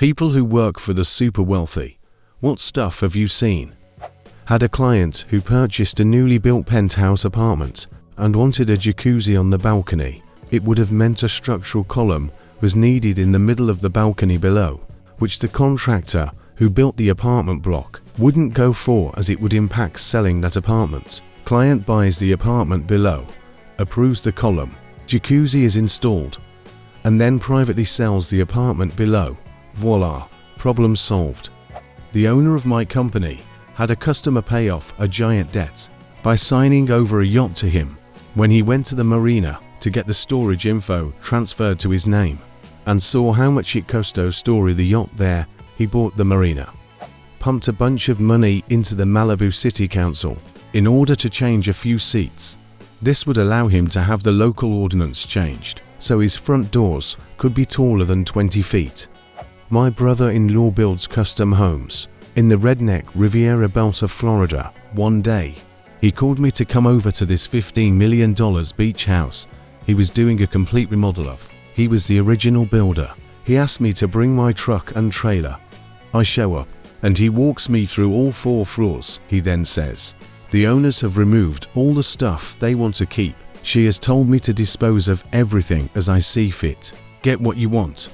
People who work for the super wealthy. What stuff have you seen? Had a client who purchased a newly built penthouse apartment and wanted a jacuzzi on the balcony. It would have meant a structural column was needed in the middle of the balcony below, which the contractor who built the apartment block wouldn't go for as it would impact selling that apartment. Client buys the apartment below, approves the column, jacuzzi is installed, and then privately sells the apartment below. Voila, problem solved. The owner of my company had a customer pay off a giant debt by signing over a yacht to him when he went to the marina to get the storage info transferred to his name and saw how much it cost to store the yacht there. He bought the marina, pumped a bunch of money into the Malibu City Council in order to change a few seats. This would allow him to have the local ordinance changed so his front doors could be taller than 20 feet. My brother-in-law builds custom homes in the redneck Riviera belt of Florida. One day, he called me to come over to this $15 million beach house he was doing a complete remodel of. He was the original builder. He asked me to bring my truck and trailer. I show up, and he walks me through all 4 floors. He then says, "The owners have removed all the stuff they want to keep. She has told me to dispose of everything as I see fit. Get what you want.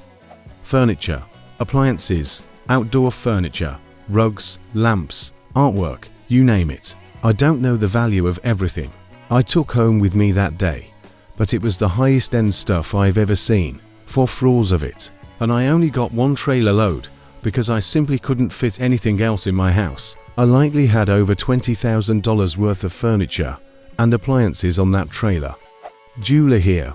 Furniture, appliances, outdoor furniture, rugs, lamps, artwork, you name it. I don't know the value of everything I took home with me that day, but it was the highest end stuff I've ever seen, 4 floors of it, and I only got 1 trailer load because I simply couldn't fit anything else in my house. I likely had over $20,000 worth of furniture and appliances on that trailer." Jeweler here.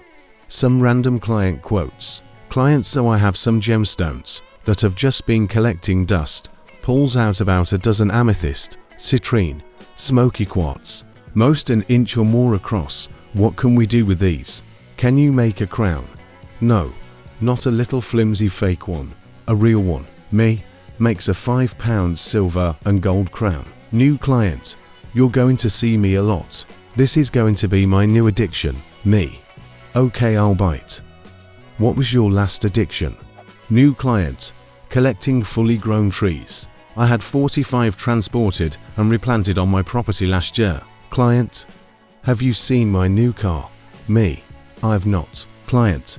Some random client quotes. Client: "So I have some gemstones that have just been collecting dust. Pulls out about a dozen amethyst, citrine, smoky quartz, most an inch or more across. What can we do with these? Can you make a crown?" No, not a little flimsy fake one, a real one. Me, makes a £5 silver and gold crown. New client: "You're going to see me a lot. This is going to be my new addiction." Me: "Okay, I'll bite." What was your last addiction? New client: "Collecting fully grown trees. I had 45 transported and replanted on my property last year." Client: "Have you seen my new car?" Me: "I've not." Client: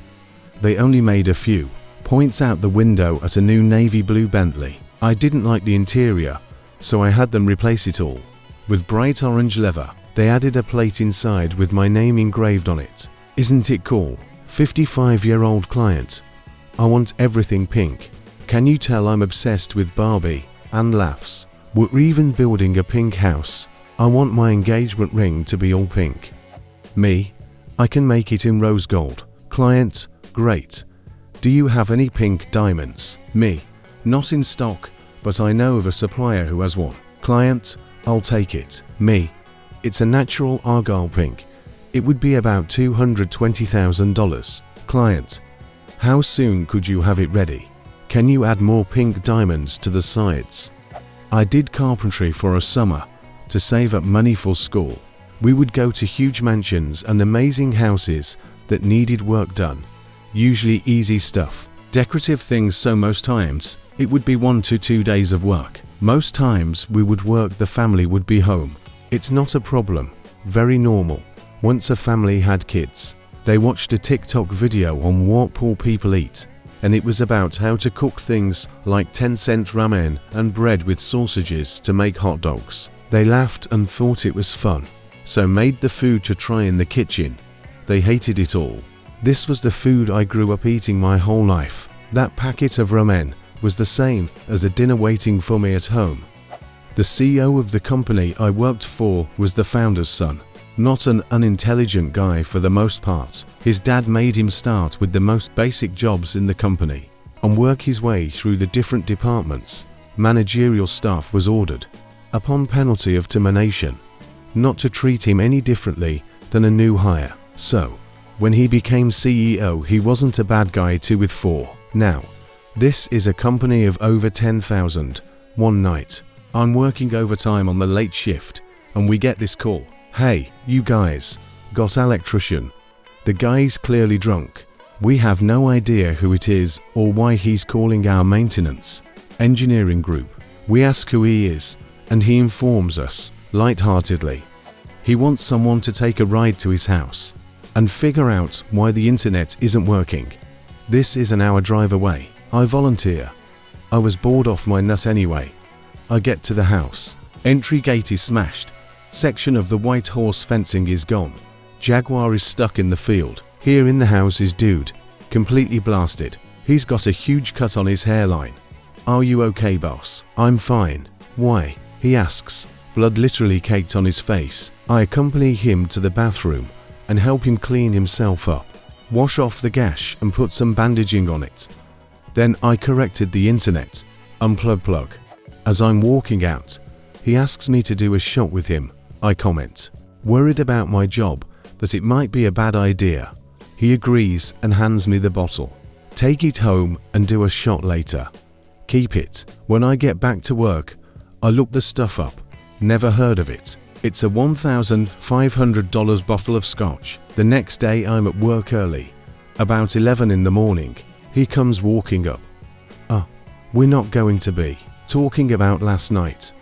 "They only made a few." Points out the window at a new navy blue Bentley. "I didn't like the interior, so I had them replace it all with bright orange leather. They added a plate inside with my name engraved on it. Isn't it cool?" 55-year-old client: "I want everything pink. Can you tell I'm obsessed with Barbie?" And laughs. "We're even building a pink house. I want my engagement ring to be all pink." Me: "I can make it in rose gold." Client: "Great. Do you have any pink diamonds?" Me: "Not in stock, but I know of a supplier who has one." Client: "I'll take it." Me: "It's a natural argyle pink. It would be about $220,000. Client: "How soon could you have it ready? Can you add more pink diamonds to the sides?" I did carpentry for a summer to save up money for school. We would go to huge mansions and amazing houses that needed work done. Usually easy stuff, decorative things, so most times it would be 1 to 2 days of work. Most times we would work, the family would be home. It's not a problem, very normal. Once a family had kids, they watched a TikTok video on what poor people eat, and it was about how to cook things like 10-cent ramen and bread with sausages to make hot dogs. They laughed and thought it was fun, so made the food to try in the kitchen. They hated it all. This was the food I grew up eating my whole life. That packet of ramen was the same as the dinner waiting for me at home. The CEO of the company I worked for was the founder's son. Not an unintelligent guy for the most part. His dad made him start with the most basic jobs in the company and work his way through the different departments. Managerial staff was ordered, upon penalty of termination, not to treat him any differently than a new hire. So, when he became CEO, he wasn't a bad guy too with 4. Now, this is a company of over 10,000. One night, I'm working overtime on the late shift and we get this call. "Hey, you guys, got electrician?" The guy's clearly drunk. We have no idea who it is or why he's calling our maintenance engineering group. We ask who he is, and he informs us, lightheartedly. He wants someone to take a ride to his house and figure out why the internet isn't working. This is an hour drive away. I volunteer. I was bored off my nut anyway. I get to the house. Entry gate is smashed. Section of the white horse fencing is gone. Jaguar is stuck in the field. Here in the house is dude, completely blasted. He's got a huge cut on his hairline. Are you okay, boss? I'm fine. Why? He asks, blood literally caked on his face. I accompany him to the bathroom and help him clean himself up, wash off the gash and put some bandaging on it. Then I corrected the internet. Unplug. As I'm walking out, he asks me to do a shot with him. I comment, worried about my job, that it might be a bad idea. He agrees and hands me the bottle. Take it home and do a shot later. Keep it. When I get back to work, I look the stuff up. Never heard of it. It's a $1,500 bottle of scotch. The next day I'm at work early, about 11 in the morning. He comes walking up. We're not going to be talking about last night.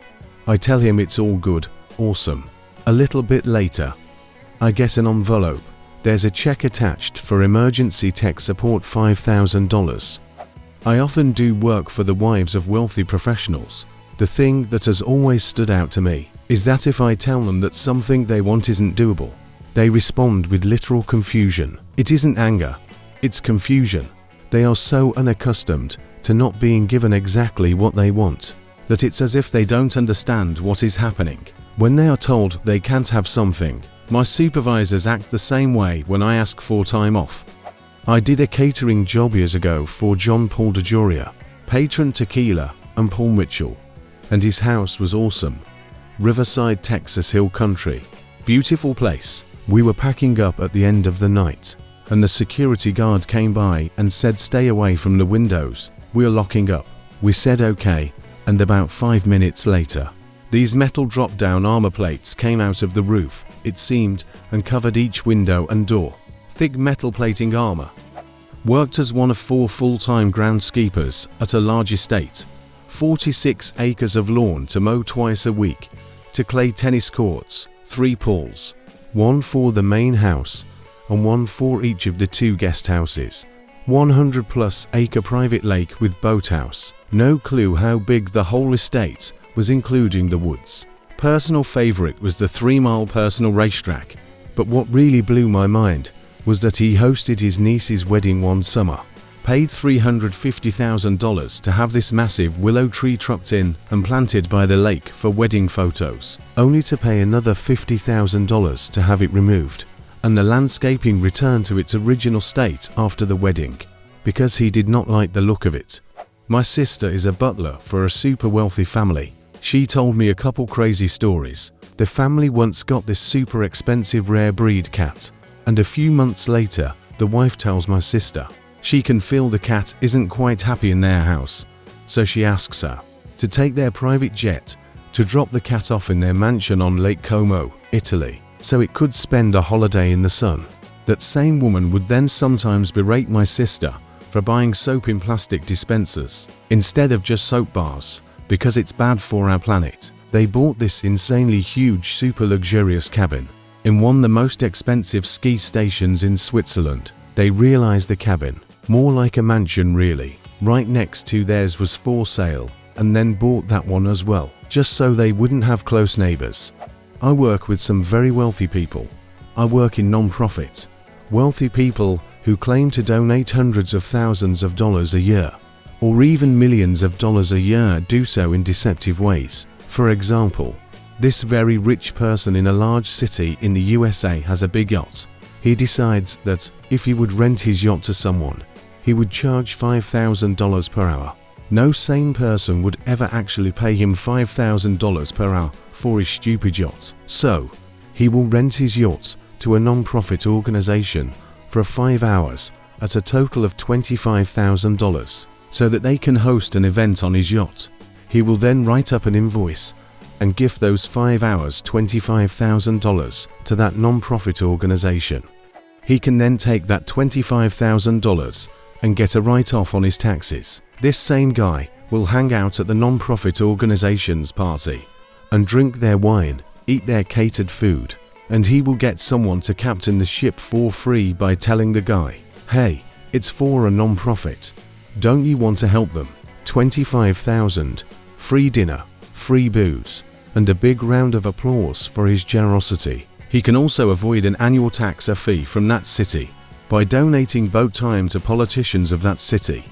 I tell him it's all good, awesome. A little bit later, I get an envelope. There's a check attached for emergency tech support $5,000. I often do work for the wives of wealthy professionals. The thing that has always stood out to me is that if I tell them that something they want isn't doable, they respond with literal confusion. It isn't anger, it's confusion. They are so unaccustomed to not being given exactly what they want, that it's as if they don't understand what is happening. When they are told they can't have something, my supervisors act the same way when I ask for time off. I did a catering job years ago for John Paul DeJoria, Patron Tequila, and Paul Mitchell, and his house was awesome. Riverside, Texas Hill Country. Beautiful place. We were packing up at the end of the night, and the security guard came by and said stay away from the windows. We're locking up. We said okay, and about 5 minutes later, these metal drop-down armor plates came out of the roof, it seemed, and covered each window and door. Thick metal plating armor. Worked as one of 4 full-time groundskeepers at a large estate. 46 acres of lawn to mow twice a week. To clay tennis courts, 3 pools. 1 for the main house and 1 for each of the 2 guest houses. 100+ acre private lake with boathouse. No clue how big the whole estate was, including the woods. Personal favorite was the 3-mile personal racetrack, but what really blew my mind was that he hosted his niece's wedding one summer. Paid $350,000 to have this massive willow tree trucked in and planted by the lake for wedding photos, only to pay another $50,000 to have it removed, and the landscaping returned to its original state after the wedding, because he did not like the look of it. My sister is a butler for a super wealthy family. She told me a couple crazy stories. The family once got this super expensive rare breed cat, and a few months later, the wife tells my sister she can feel the cat isn't quite happy in their house, so she asks her to take their private jet to drop the cat off in their mansion on Lake Como, Italy, so it could spend a holiday in the sun. That same woman would then sometimes berate my sister for buying soap in plastic dispensers instead of just soap bars, because it's bad for our planet. They bought this insanely huge, super luxurious cabin in one of the most expensive ski stations in Switzerland. They realized the cabin, more like a mansion really, right next to theirs was for sale, and then bought that one as well, just so they wouldn't have close neighbors. I work with some very wealthy people. I work in non-profit. Wealthy people who claim to donate hundreds of thousands of dollars a year, or even millions of dollars a year, do so in deceptive ways. For example, this very rich person in a large city in the USA has a big yacht. He decides that if he would rent his yacht to someone, he would charge $5,000 per hour. No sane person would ever actually pay him $5,000 per hour for his stupid yacht. So, he will rent his yacht to a non-profit organization for 5 hours at a total of $25,000 so that they can host an event on his yacht. He will then write up an invoice and give those 5 hours $25,000 to that non-profit organization. He can then take that $25,000 and get a write-off on his taxes. This same guy will hang out at the non-profit organization's party and drink their wine, eat their catered food, and he will get someone to captain the ship for free by telling the guy, "Hey, it's for a non-profit. Don't you want to help them?" 25,000, free dinner, free booze, and a big round of applause for his generosity. He can also avoid an annual tax or fee from that city by donating boat time to politicians of that city.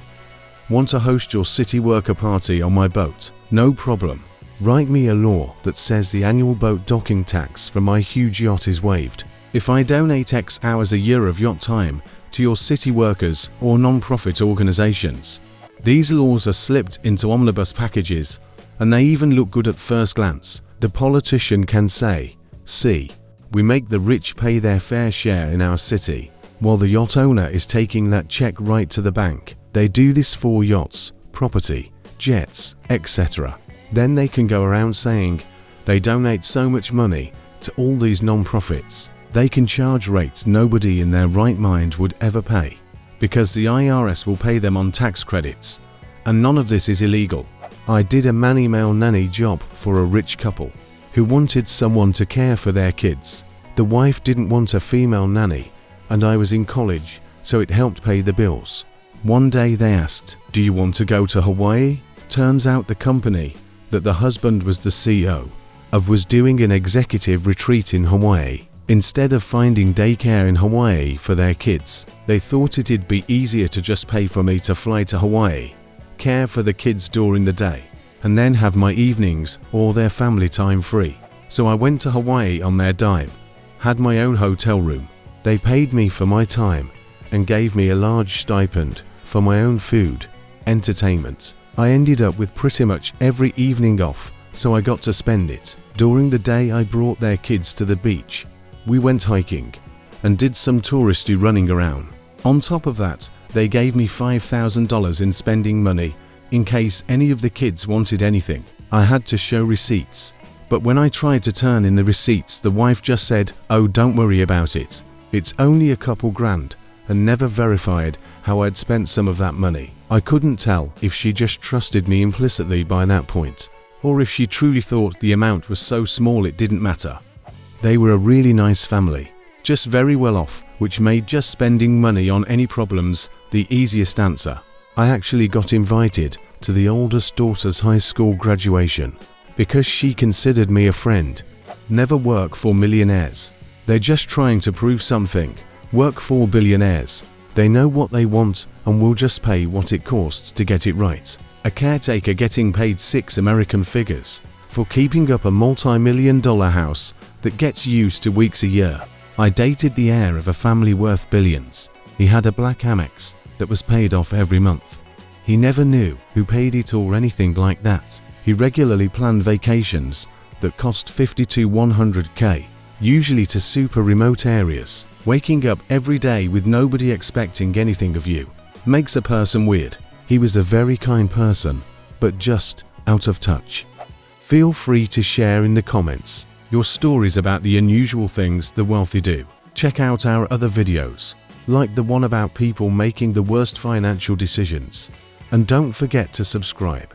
Want to host your city worker party on my boat? No problem. Write me a law that says the annual boat docking tax for my huge yacht is waived if I donate X hours a year of yacht time to your city workers or non-profit organizations. These laws are slipped into omnibus packages, and they even look good at first glance. The politician can say, "See, we make the rich pay their fair share in our city, while the yacht owner is taking that check right to the bank. They do this for yachts, property, jets, etc. Then they can go around saying they donate so much money to all these non-profits. They can charge rates nobody in their right mind would ever pay, because the IRS will pay them on tax credits, and none of this is illegal." I did a man-email nanny job for a rich couple who wanted someone to care for their kids. The wife didn't want a female nanny, and I was in college, so it helped pay the bills. One day they asked, "Do you want to go to Hawaii?" Turns out the company that the husband was the CEO of was doing an executive retreat in Hawaii. Instead of finding daycare in Hawaii for their kids, they thought it'd be easier to just pay for me to fly to Hawaii, care for the kids during the day, and then have my evenings or their family time free. So I went to Hawaii on their dime, had my own hotel room. They paid me for my time and gave me a large stipend for my own food, entertainment. I ended up with pretty much every evening off, so I got to spend it. During the day I brought their kids to the beach. We went hiking and did some touristy running around. On top of that, they gave me $5,000 in spending money in case any of the kids wanted anything. I had to show receipts, but when I tried to turn in the receipts, the wife just said, "Oh, don't worry about it. It's only a couple grand," and never verified how I'd spent some of that money. I couldn't tell if she just trusted me implicitly by that point, or if she truly thought the amount was so small it didn't matter. They were a really nice family, just very well off, which made just spending money on any problems the easiest answer. I actually got invited to the oldest daughter's high school graduation because she considered me a friend. Never work for millionaires. They're just trying to prove something. Work for billionaires. They know what they want and will just pay what it costs to get it right. A caretaker getting paid 6 American figures for keeping up a multi-million-dollar house that gets used to weeks a year. I dated the heir of a family worth billions. He had a black Amex that was paid off every month. He never knew who paid it or anything like that. He regularly planned vacations that cost $50 to $100K, usually to super remote areas. Waking up every day with nobody expecting anything of you makes a person weird. He was a very kind person, but just out of touch. Feel free to share in the comments your stories about the unusual things the wealthy do. Check out our other videos, like the one about people making the worst financial decisions. And don't forget to subscribe.